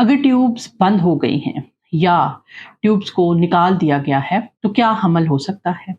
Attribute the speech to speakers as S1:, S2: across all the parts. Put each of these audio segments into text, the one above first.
S1: अगर ट्यूब्स बंद हो गई हैं या ट्यूब्स को निकाल दिया गया है तो क्या हमल हो सकता है?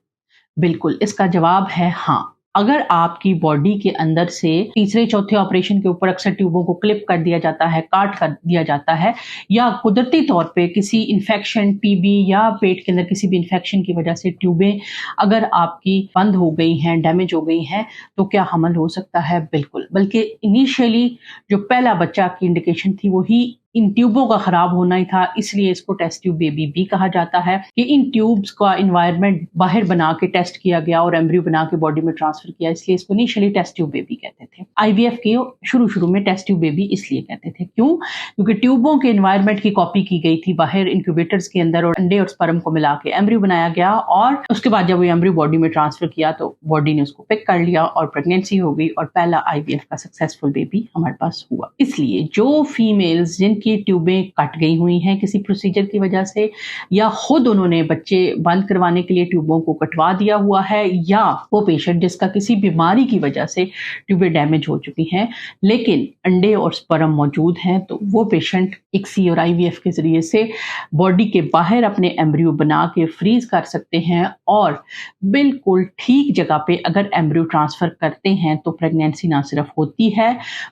S1: बिल्कुल, इसका जवाब है हाँ। अगर आपकी बॉडी के अंदर से तीसरे चौथे ऑपरेशन के ऊपर अक्सर ट्यूबों को क्लिप कर दिया जाता है, काट कर दिया जाता है, या कुदरती तौर पे किसी इन्फेक्शन, टीबी या पेट के अंदर किसी भी इन्फेक्शन की वजह से ट्यूबें अगर आपकी बंद हो गई हैं, डैमेज हो गई हैं, तो क्या हमल हो सकता है? बिल्कुल। बल्कि इनिशियली जो पहला बच्चा की इंडिकेशन थी वही इन ट्यूबों का खराब होना ही था, इसलिए इसको टेस्ट ट्यूब बेबी भी कहा जाता है कि इन ट्यूब्स का इन्वायरमेंट बाहर बना के टेस्ट किया गया और एम्ब्रियो बना के बॉडी में ट्रांसफर किया, इसलिए इसको इनिशियली टेस्ट ट्यूब बेबी कहते थे। आईवीएफ के शुरू में टेस्ट ट्यूब बेबी इसलिए कहते थे, क्यों? क्योंकि ट्यूबों के इन्वायरमेंट की कॉपी की गई थी बाहर इंक्यूबेटर्स के अंदर और अंडे और स्पर्म को मिला के एम्ब्रियो बनाया गया, और उसके बाद जब वो एम्ब्रियो बॉडी में ट्रांसफर किया तो बॉडी ने उसको पिक कर लिया और प्रेगनेंसी हो गई और पहला आईवीएफ का सक्सेसफुल बेबी हमारे पास हुआ। इसलिए जो फीमेल्स जिनकी ट्यूबें कट गई हुई हैं किसी प्रोसीजर की वजह से, या खुद उन्होंने बच्चे बंद करवाने के लिए ट्यूबों को कटवा दिया हुआ है, या वो पेशेंट जिसका किसी बीमारी की वजह से ट्यूबें डैमेज हो चुकी हैं लेकिन अंडे और स्पर्म मौजूद हैं, तो वो पेशेंट इक्सी और आईवीएफ के जरिए से बॉडी के बाहर अपने एम्ब्रियो बना के फ्रीज कर सकते हैं, और बिल्कुल ठीक जगह पे अगर एम्ब्रियो ट्रांसफर करते हैं तो प्रेगनेंसी ना सिर्फ होती है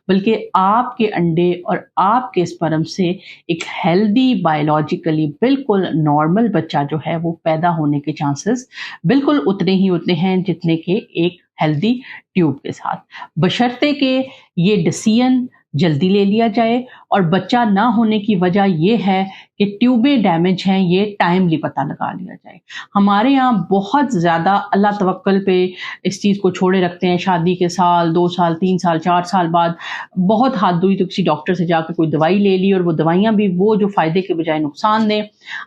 S1: बल्कि आपके अंडे और आपके स्पर्म से एक हेल्दी बायोलॉजिकली बिल्कुल नॉर्मल बच्चा जो है वो पैदा होने के चांसेस बिल्कुल उतने ही होते हैं जितने के एक हेल्दी ट्यूब के साथ, बशर्ते के ये डिसीजन जल्दी ले लिया जाए। और बच्चा ना होने की वजह यह है कि ट्यूबें डैमेज हैं, ये टाइमली पता लगा लिया जाए। हमारे यहाँ बहुत ज़्यादा अल्लाह तवक्कल पे इस चीज़ को छोड़े रखते हैं, शादी के साल, 2 साल, 3 साल, 4 साल बाद बहुत हद हुई तो किसी डॉक्टर से जाकर कोई दवाई ले ली, और वो दवाइयाँ भी वो जो फ़ायदे के बजाय नुकसान दें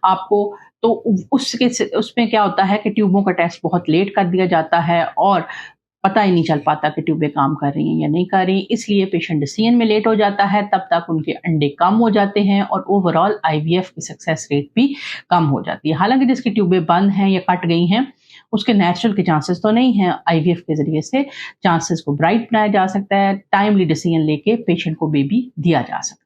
S1: आपको, तो उसमें क्या होता है कि ट्यूबों का टेस्ट बहुत लेट कर दिया जाता है और पता ही नहीं चल पाता कि ट्यूबें काम कर रही हैं या नहीं कर रही, इसलिए पेशेंट डिसीजन में लेट हो जाता है, तब तक उनके अंडे कम हो जाते हैं और ओवरऑल आईवीएफ की सक्सेस रेट भी कम हो जाती है। हालांकि जिसकी ट्यूबें बंद हैं या कट गई हैं उसके नेचुरल के चांसेस तो नहीं है, आईवीएफ के जरिए से चांसेस को ब्राइट बनाया जा सकता है, टाइमली डिसीजन लेके पेशेंट को बेबी दिया जा सकता है।